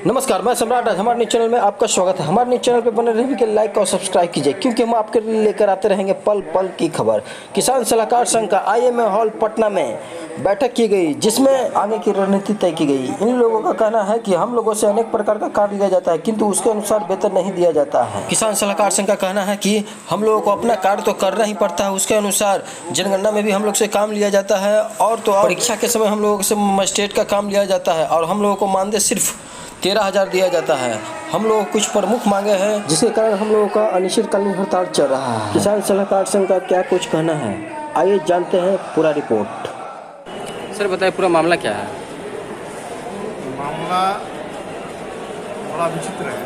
नमस्कार, मैं सम्राट। आज हमारे न्यूज चैनल में आपका स्वागत है। हमारे न्यूज चैनल पर बने रहने के लिए लाइक और सब्सक्राइब कीजिए, क्योंकि हम आपके लिए लेकर आते रहेंगे पल पल की खबर। किसान सलाहकार संघ का IMA हॉल पटना में बैठक की गई, जिसमें आगे की रणनीति तय की गई। इन लोगों का कहना है कि हम लोगों से अनेक प्रकार का कार्य लिया जाता है, किंतु उसके अनुसार वेतन नहीं दिया जाता है। किसान सलाहकार संघ का कहना है कि हम लोगों को अपना कार्य तो करना ही पड़ता है, उसके अनुसार जनगणना में भी हम लोग से काम लिया जाता है, और तो परीक्षा के समय हम लोगों से मजिस्ट्रेट का काम लिया जाता है, और हम लोगों को मानदेय सिर्फ 13,000 दिया जाता है। हम लोग कुछ प्रमुख मांगे हैं, जिसके कारण हम लोगों का अनिश्चितकालीन हड़ताल चल रहा है। किसान सलाहकार संघ का क्या कुछ कहना है, आइए जानते हैं पूरा रिपोर्ट। सर बताइए, पूरा मामला क्या है? मामला बड़ा विचित्र है।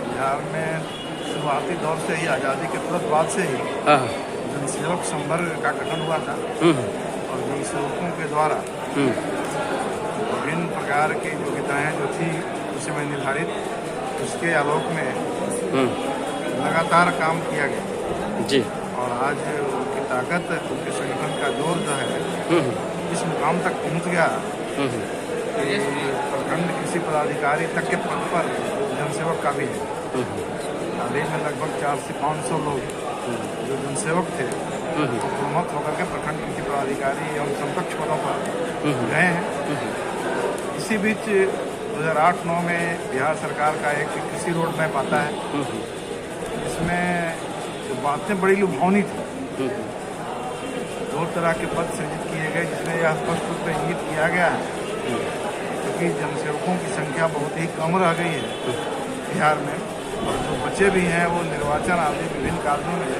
बिहार में शुरुआती दौर से ही, आज़ादी के तुरंत बाद से ही जनसेवक संवर्ग का गठन हुआ था, और जनसेवकों के द्वारा विभिन्न प्रकार की योग्यताएं जो थी उस समय निर्धारित, उसके आलोक में लगातार काम किया गया जी। और आज उनकी ताकत, उनके संगठन का जोर जो है इस मुकाम तक पहुंच गया कि प्रखंड कृषि पदाधिकारी तक के पद पर जनसेवक का भी है। हाल ही में लगभग 400 से 500 लोग जो जनसेवक थे वो प्रोन्नत होकर के प्रखंड कृषि पदाधिकारी एवं समकक्ष पदों पर गए हैं। इसी बीच 2008-9 में बिहार सरकार का एक कृषि रोड मैप आता है, जिसमें जो बातें बड़ी लुभावनी थी। 2 तरह के पद सृजित किए गए, जिसमें यह स्पष्ट रूप से इंगित किया गया है क्योंकि जनसेवकों की संख्या बहुत ही कम रह गई है बिहार में, और जो बच्चे भी हैं वो निर्वाचन आदि विभिन्न कार्यों में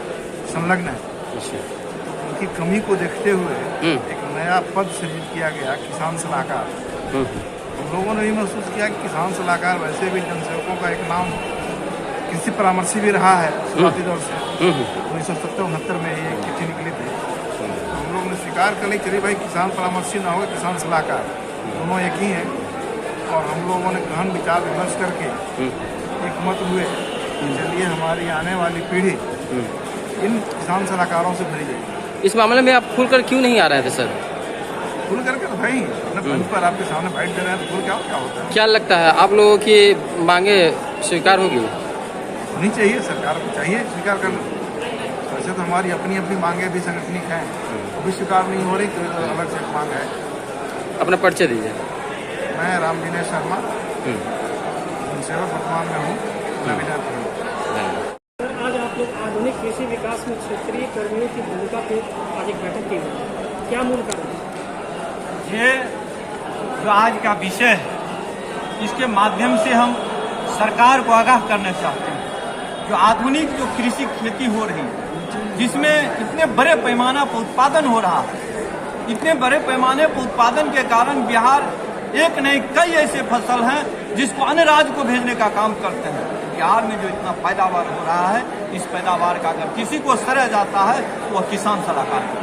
संलग्न है। तो उनकी कमी को देखते हुए एक नया पद सृजित किया गया, किसान सलाहकार। हम लोगों ने भी महसूस किया कि किसान सलाहकार वैसे भी जनसेवकों का एक नाम कृषि परामर्शी भी रहा है शुरुआती दौर से। 1970-69 में ये एक चिट्ठी निकली थी। हम लोग ने स्वीकार कर ली, चलिए भाई किसान परामर्शी ना होगा, किसान सलाहकार दोनों एक ही हैं। और हम लोगों ने गहन विचार विमर्श करके एक मत हुए, चलिए हमारी आने वाली पीढ़ी इन किसान सलाहकारों से भरी जाएगी। इस मामले में आप खुलकर क्यों नहीं आ रहे थे सर? खुल करके तो भाई अपने मंच पर आपके सामने बैठ दे रहे हैं, तो खुल क्या होता है? क्या लगता है आप लोगों की मांगे स्वीकार होगी? होनी चाहिए, सरकार को चाहिए स्वीकार करना। वैसे तो हमारी अपनी अपनी मांगे भी संगठनिक हैं, वो भी स्वीकार नहीं हो रही, तो अलग से एक मांग है। अपना परिचय दीजिए। मैं राम दिनेश शर्मा, जनसेवक वर्तमान में हूँ। आज आप लोग आधुनिक कृषि विकास में क्षेत्रीय कर्मियों की भूमिका पे आज एक बैठक की गई, क्या मूल कारण है? ये जो आज का विषय है, इसके माध्यम से हम सरकार को आगाह करना चाहते हैं। जो आधुनिक जो कृषि खेती हो रही है, जिसमें इतने बड़े पैमाना पर उत्पादन हो रहा है, इतने बड़े पैमाने पर उत्पादन के कारण बिहार एक नहीं कई ऐसे फसल हैं जिसको अन्य राज्य को भेजने का काम करते हैं। बिहार में जो इतना पैदावार हो रहा है, इस पैदावार का अगर किसी को श्रेय जाता है तो वह किसान सलाहकार को,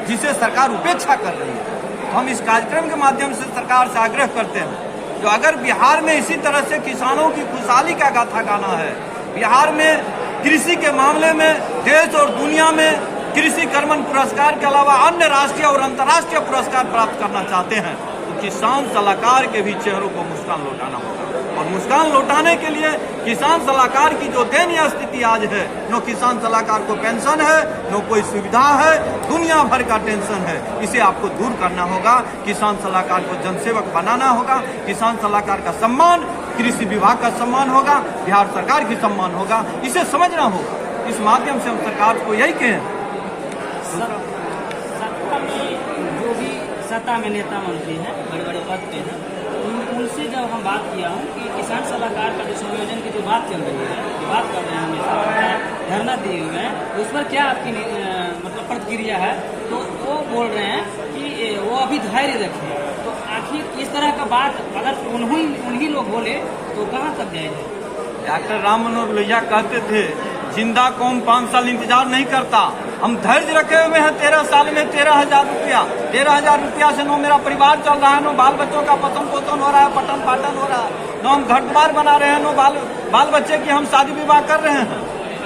जिसे सरकार उपेक्षा कर रही है। तो हम इस कार्यक्रम के माध्यम से सरकार से आग्रह करते हैं, जो अगर बिहार में इसी तरह से किसानों की खुशहाली का गाथा गाना है, बिहार में कृषि के मामले में देश और दुनिया में कृषि कर्मण पुरस्कार के अलावा अन्य राष्ट्रीय और अंतर्राष्ट्रीय पुरस्कार प्राप्त करना चाहते हैं, तो किसान सलाहकार के भी चेहरों को मुस्कान लौटाना होगा। और मुस्कान लौटाने के लिए किसान सलाहकार की जो दयनीय स्थिति आज है, न किसान सलाहकार को पेंशन है, न कोई सुविधा है, दुनिया भर का टेंशन है, इसे आपको दूर करना होगा। किसान सलाहकार को जनसेवक बनाना होगा। किसान सलाहकार का सम्मान कृषि विभाग का सम्मान होगा, बिहार सरकार की सम्मान होगा, इसे समझना होगा। इस माध्यम से हम सरकार को यही कहें, जो भी सत्ता में नेता मंत्री हैं, बड़े बड़े पद पे हैं, उनसे जब हम बात किया हूँ कि किसान सलाहकार का जो संयोजन की जो बात चल रही है, जो बात कर रहे हैं, हमेशा धरना दिए हुए हैं, तो उस पर क्या आपकी मतलब प्रतिक्रिया है? तो वो बोल रहे हैं कि वो अभी धैर्य रखें। तो आखिर इस तरह का बात अगर उन्हीं लोग बोले तो कहाँ तक जाएगा? डॉक्टर राम मनोहर लोहिया कहते थे, जिंदा कौम 5 साल इंतजार नहीं करता। हम धैर्य रखे हुए हैं। 13 साल में 13,000 रुपया, 13,000 रुपया से नो मेरा परिवार चल रहा है, नो बाल बच्चों का पतन पोषण हो रहा है, पठन पाठन हो रहा है, नो हम घर द्वार बना रहे हैं, नो बाल बच्चे की हम शादी विवाह कर रहे हैं।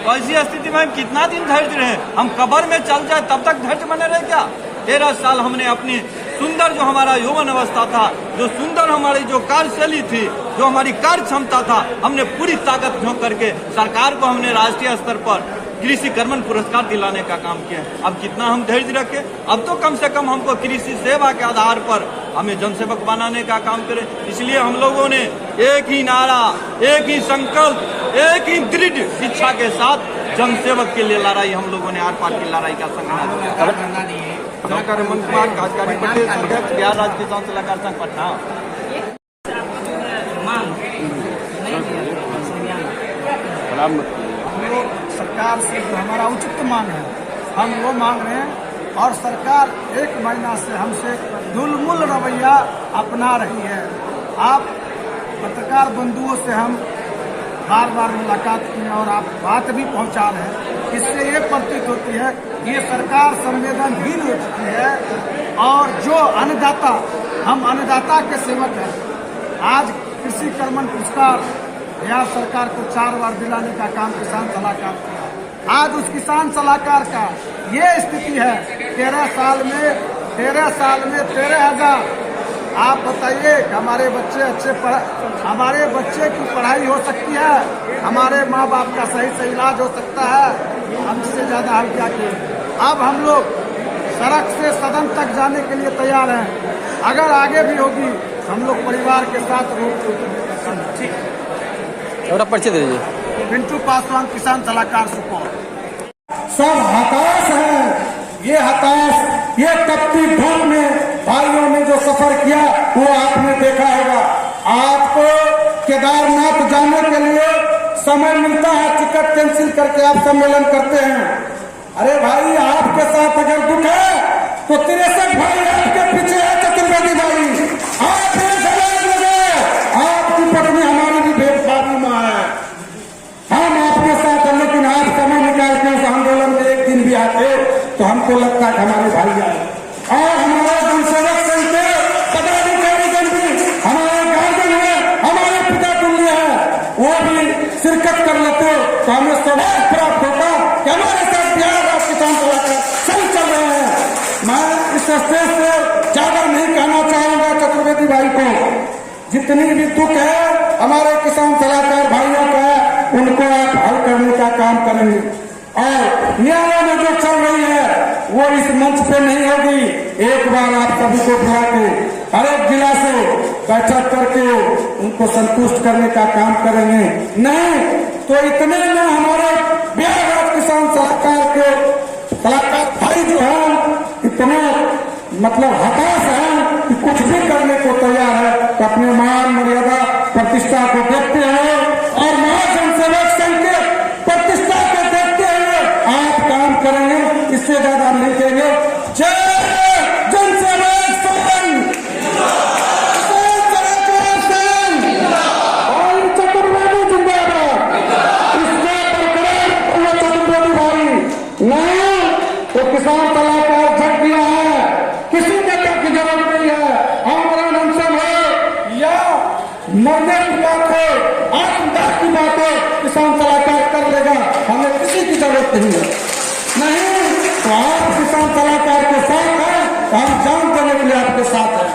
तो ऐसी स्थिति में हम कितना दिन धैर्य रहे? हम कब्र में चल जाए तब तक धैर्य बने रहे क्या? 13 साल हमने अपनी सुंदर जो हमारा यौवन अवस्था था, जो सुंदर हमारी जो कार्यशैली थी, जो हमारी कार्य क्षमता था, हमने पूरी ताकत झोंक करके सरकार को हमने राष्ट्रीय स्तर पर कृषि कर्मण पुरस्कार दिलाने का काम किया। अब कितना हम धैर्य रखें, अब तो कम से कम हमको कृषि सेवा के आधार पर हमें जनसेवक बनाने का काम करें। इसलिए हम लोगों ने एक ही नारा, एक ही संकल्प, एक ही दृढ़ इच्छा के साथ जनसेवक के लिए लड़ाई हम लोगों ने आर पार की लड़ाई का संघर्ष दिए। सहकारी मन कुमार कार्यकारी प्रदेश अध्यक्ष बिहार राज्य किसान सलाहकार संघ पटना। सरकार से जो हमारा उचित मांग है, हम वो मांग रहे हैं और सरकार 1 महीना से हमसे दुलमुल रवैया अपना रही है। आप पत्रकार बंधुओं से हम बार बार मुलाकात की और आप बात भी पहुंचा रहे हैं। इससे ये प्रतीत होती है कि ये सरकार संवेदनहीन हो चुकी है और जो अन्नदाता, हम अन्नदाता के सेवक हैं। आज कृषि कर्मण पुरस्कार बिहार सरकार को 4 बार दिलाने का काम किसान सलाहकार किया। आज उस किसान सलाहकार का ये स्थिति है, 13 साल में 13,000। आप बताइए हमारे बच्चे हमारे बच्चे की पढ़ाई हो सकती है, हमारे माँ बाप का सही से इलाज हो सकता है, हम इससे ज्यादा हम क्या करें। अब हम लोग सड़क से सदन तक जाने के लिए तैयार हैं। अगर आगे भी होगी हम लोग परिवार के साथ ठीक। थोड़ा परिचय दे दीजिए। पिंटू पासवान, किसान सलाहकार सुपौल। सब हताश है। ये हताश, ये तपती धूप में भाइयों ने जो सफर किया वो आपने देखा होगा। आपको केदारनाथ जाने के लिए समय मिलता है, टिकट कैंसिल करके आप सम्मेलन करते हैं। अरे भाई, आपके साथ अगर दुख है तो 63 भाई आपके पीछे है। चतुर्वेदी भाई, आप आपकी पत्नी हमारी भी भेदभावी माँ है, हम आपके साथ हैं। लेकिन आप समय निकालते उस आंदोलन में एक दिन भी आते तो हमको लगता है हमारे भाई आए। और हमारे जनसेवक संघ के पदाधिकारीगण भी हमारे गार्जियन है, हमारे पिता तुल्य है, वो भी शिरकत कर लेते तो हमें सौभाग्य प्राप्त होता कि हमारे साथ बिहार राज्य किसान सलाहकार संघ चल रहे हैं। मैं इस स्टेज से ज्यादा नहीं कहना चाहूंगा चतुर्वेदी भाई को। जितनी भी दुख है हमारे किसान सलाहकार भाइयों का, उनको आप हल करने का काम करेंगे। और न्याय में जो चल रही है वो इस मंच पे नहीं होगी। एक बार आप सभी को बुला के हर एक जिला से बैठक करके उनको संतुष्ट करने का काम करेंगे। नहीं तो इतने में हमारे बिहार राज्य किसान सलाहकार के सलाहकार भाई जो है इतने मतलब हताश है कि कुछ भी करने को तैयार है। तो अपने मान मर्यादा प्रतिष्ठा को देखते हुए और महाजनसेवक संघ के प्रतिष्ठा को देखते हुए आप काम करेंगे, इससे ज्यादा नहीं करेंगे। जय जनसेवक संघ, चतुर्वेदी जिंदाबाद। इसके बरकरार चतुर्वेदी भाई नहीं तो किसान सलाहकार झट दिया है, किसी नेता की जरूरत नहीं है। हमारा अनशन है या मरने की बात हो, आत्मदाह की बात हो, किसान सलाहकार कर लेगा, हमें किसी की जरूरत नहीं है। नहीं तो आप किसान सलाहकार के साथ हैं, हम जान देने के लिए आपके साथ हैं।